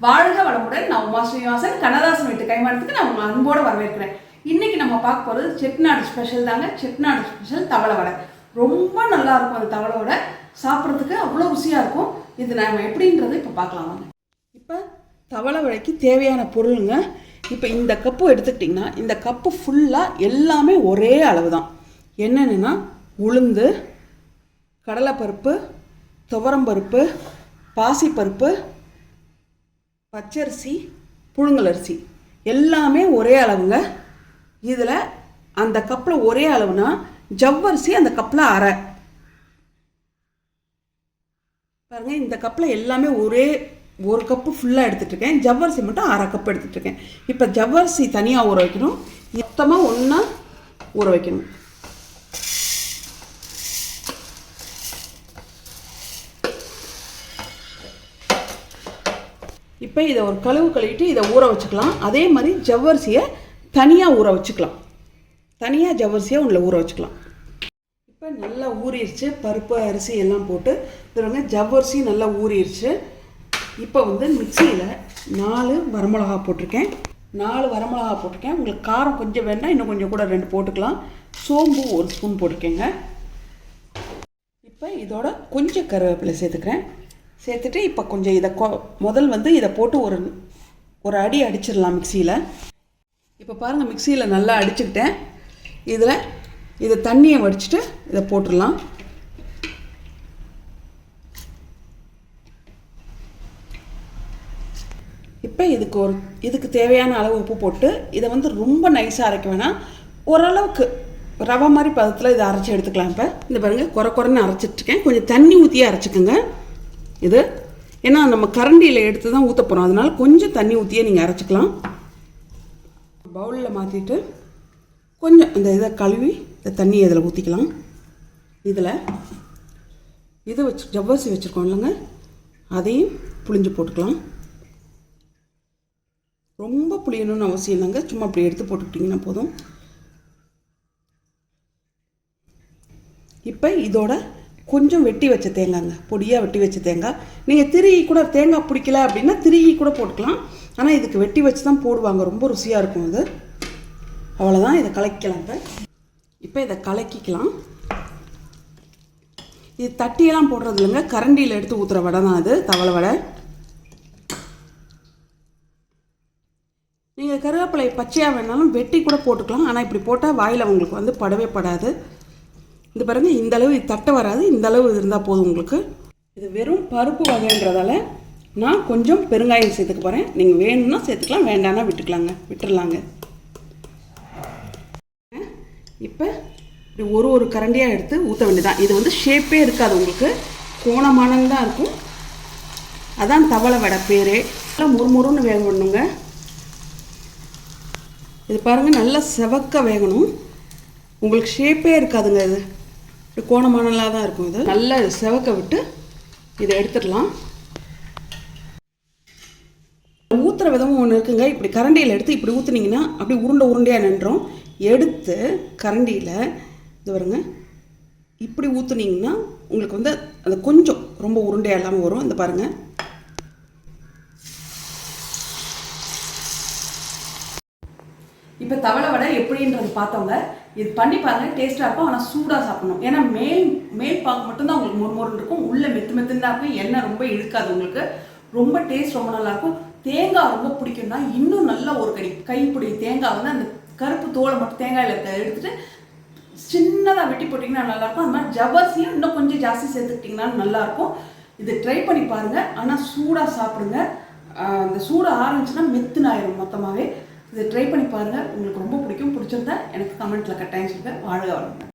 வாழ்க வளமுடன். நான் உமா ஸ்ரீனிவாசன். கண்ணதாசன் வீட்டு கைமானத்துக்கு நான் உங்களை அன்போடு வரவேற்கிறேன். இன்னைக்கு நம்ம பார்க்க போகிறது செட்டிநாடு ஸ்பெஷல் தாங்க. செட்டிநாடு ஸ்பெஷல் தவளை வடை. ரொம்ப நல்லா இருக்கும். அந்த தவளை வடை சாப்பிட்றதுக்கு அவ்வளோ ருசியாக இருக்கும். இது நம்ம எப்படின்றது இப்போ பார்க்கலாம் வாங்க. இப்போ தவளை வடைக்கு தேவையான பொருளுங்க. இப்போ இந்த கப்பு எடுத்துக்கிட்டிங்கன்னா இந்த கப்பு ஃபுல்லாக எல்லாமே ஒரே அளவு தான். என்னென்னா உளுந்து, கடலைப்பருப்பு, துவரம்பருப்பு, பாசிப்பருப்பு, பச்சரிசி, புழுங்கலரிசி எல்லாமே ஒரே அளவுங்க. இதில் அந்த கப்பில் ஒரே அளவுனா ஜவ்வரிசி அந்த கப்பில் அரை. பாருங்கள், இந்த கப்பில் எல்லாமே ஒரு கப்பு ஃபுல்லாக எடுத்துகிட்ருக்கேன். ஜவ்வரிசி மட்டும் அரை கப் எடுத்துகிட்ருக்கேன். இப்போ ஜவ்வரிசி தனியாக ஊற வைக்கணும், மொத்தமாக ஒன்றா ஊற வைக்கணும். இப்போ இதை ஒரு கழுவிட்டு இதை ஊற வச்சுக்கலாம். அதே மாதிரி ஜவ்வரிசியை தனியாக ஊற வச்சுக்கலாம். தனியாக ஜவ்வரிசியை ஊற வச்சுக்கலாம். இப்போ நல்லா ஊறிடுச்சு. பருப்பு, அரிசி எல்லாம் போட்டு இதுவங்க ஜவ்வரிசி நல்லா ஊறிடுச்சு. இப்போ மிக்சியில் 4 வரமிளகா போட்டிருக்கேன். 4 வரமிளகா போட்டிருக்கேன். உங்களுக்கு காரம் கொஞ்சம் வேண்டாம், இன்னும் கொஞ்சம் கூட 2 போட்டுக்கலாம். சோம்பு 1 ஸ்பூன் போட்டிருக்கேங்க. இப்போ இதோட கொஞ்சம் கருவேப்பிலை சேர்த்துக்கிறேன். சேர்த்துட்டு இப்போ கொஞ்சம் இதை முதல் இதை போட்டு ஒரு அடி அடிச்சிடலாம் மிக்சியில். இப்போ பாருங்கள், மிக்சியில் நல்லா அடிச்சுக்கிட்டேன். இதை தண்ணியை வடிச்சிட்டு இதை போட்டுடலாம். இப்போ இதுக்கு தேவையான அளவு உப்பு போட்டு இதை ரொம்ப நைஸாக அரைக்க வேணாம், ஓரளவுக்கு ரவை மாதிரி பதத்தில் இதை அரைச்சி எடுத்துக்கலாம். இப்போ இந்த பாருங்கள், குறைன்னு அரைச்சிட்ருக்கேன். கொஞ்சம் தண்ணி ஊற்றியே அரைச்சிக்கோங்க. இது ஏன்னா நம்ம கரண்டியில் எடுத்து தான் ஊற்ற போகிறோம், அதனால் கொஞ்சம் தண்ணி ஊற்றியே நீங்கள் அரைச்சிக்கலாம். பவுலில் மாற்றிட்டு கொஞ்சம் இந்த இதை கழுவி இந்த தண்ணி இதில் ஊற்றிக்கலாம். இதை ஜவ்வரிசி வச்சுருக்கோம் இல்லைங்க, அதையும் புளிஞ்சு போட்டுக்கலாம். ரொம்ப புளியணும்னு அவசியம் இல்லைங்க, சும்மா அப்படி எடுத்து போட்டுக்கிட்டிங்கன்னா போதும். இப்போ இதோட கொஞ்சம் வெட்டி வச்ச தேங்காய்ங்க, பொடியாக வெட்டி வச்ச தேங்காய். நீங்கள் திருகி கூட, தேங்காய் பிடிக்கல அப்படின்னா திருகி கூட போட்டுக்கலாம். ஆனால் இதுக்கு வெட்டி வச்சு தான் போடுவாங்க, ரொம்ப ருசியாக இருக்கும் அது. அவ்வளோதான், இதை கலக்கிக்கலாம். இப்போ இதை கலக்கிக்கலாம். இது தட்டியெல்லாம் போடுறது இல்லைங்க, கரண்டியில் எடுத்து ஊற்றுற வடை தான் அது, தவளை வடை. நீங்கள் கருவேப்பிலை பச்சையாக வேணாலும் வெட்டி கூட போட்டுக்கலாம். ஆனால் இப்படி போட்டால் வாயில் உங்களுக்கு படவே படாது. இது பாருங்கள், இந்த அளவு இது தட்டை வராது, இந்த அளவு இருந்தால் போதும் உங்களுக்கு. இது வெறும் பருப்பு வகைன்றதால நான் கொஞ்சம் பெருங்காயம் சேர்த்துக்க போகிறேன். நீங்கள் வேணும்னா சேர்த்துக்கலாம், வேண்டாம்னா விட்டுடலாங்க. இப்போ இப்படி ஒரு கரண்டியாக எடுத்து ஊற்ற வேண்டியதான். இது ஷேப்பே இருக்காது, உங்களுக்கு கோணமானதான் இருக்கும். அதான் தவளை வடை பேரே. நல்லா முறுமுறுன்னு வேக வேணுங்க. இது பாருங்கள், நல்லா செவக்க வேகணும். உங்களுக்கு ஷேப்பே இருக்காதுங்க, இது கோணமானலாக தான் இருக்கும். இது நல்லா செவக்க விட்டு இதை எடுத்துடலாம். ஊற்றுற விதமும் ஒன்று இருக்குங்க. இப்படி கரண்டியில் எடுத்து இப்படி ஊற்றுனீங்கன்னா அப்படி உருண்டையாக நின்றோம். எடுத்து கரண்டியில் இது வருங்க, இப்படி ஊற்றுனீங்கன்னா உங்களுக்கு அது கொஞ்சம் ரொம்ப உருண்டையாக இல்லாமல் வரும். இந்த பாருங்கள், இப்போ தவளை வடை எப்படின்றது பார்த்தவங்க இது பண்ணி பாருங்கள், டேஸ்ட்டாக இருக்கும். ஆனால் சூடாக சாப்பிடணும். ஏன்னா மேல் பாக்கு மட்டும்தான் உங்களுக்கு மொறுமொருன்னு இருக்கும், உள்ளே மெத்துன்னு தான் இருக்கும். எண்ணெய் ரொம்ப இழுக்காது உங்களுக்கு. ரொம்ப டேஸ்ட் ரொம்ப நல்லாயிருக்கும். தேங்காய் ரொம்ப பிடிக்கும்னா இன்னும் நல்லா ஒரு கைப்பிடி தேங்காய் அந்த கருப்பு தோலை மட்டும் தேங்காயில் எடுத்துகிட்டு சின்னதாக வெட்டி போட்டிங்கன்னா நல்லாயிருக்கும். அது மாதிரி ஜவ்வரிசியும் இன்னும் கொஞ்சம் ஜாஸ்தி சேர்த்துக்கிட்டிங்கன்னா நல்லாயிருக்கும். இது ட்ரை பண்ணி பாருங்கள். ஆனால் சூடாக சாப்பிடுங்க. அந்த சூடு ஆரம்பிச்சுன்னா மெத்துன்னு ஆயிரும் மொத்தமாகவே. இதை ட்ரை பண்ணி பாருங்கள், உங்களுக்கு ரொம்ப பிடிக்கும். பிடிச்சிருந்தா எனக்கு கமெண்ட்டில் கட்டாயம் சொல்லுங்கள். வாழ்க வளமுடன்.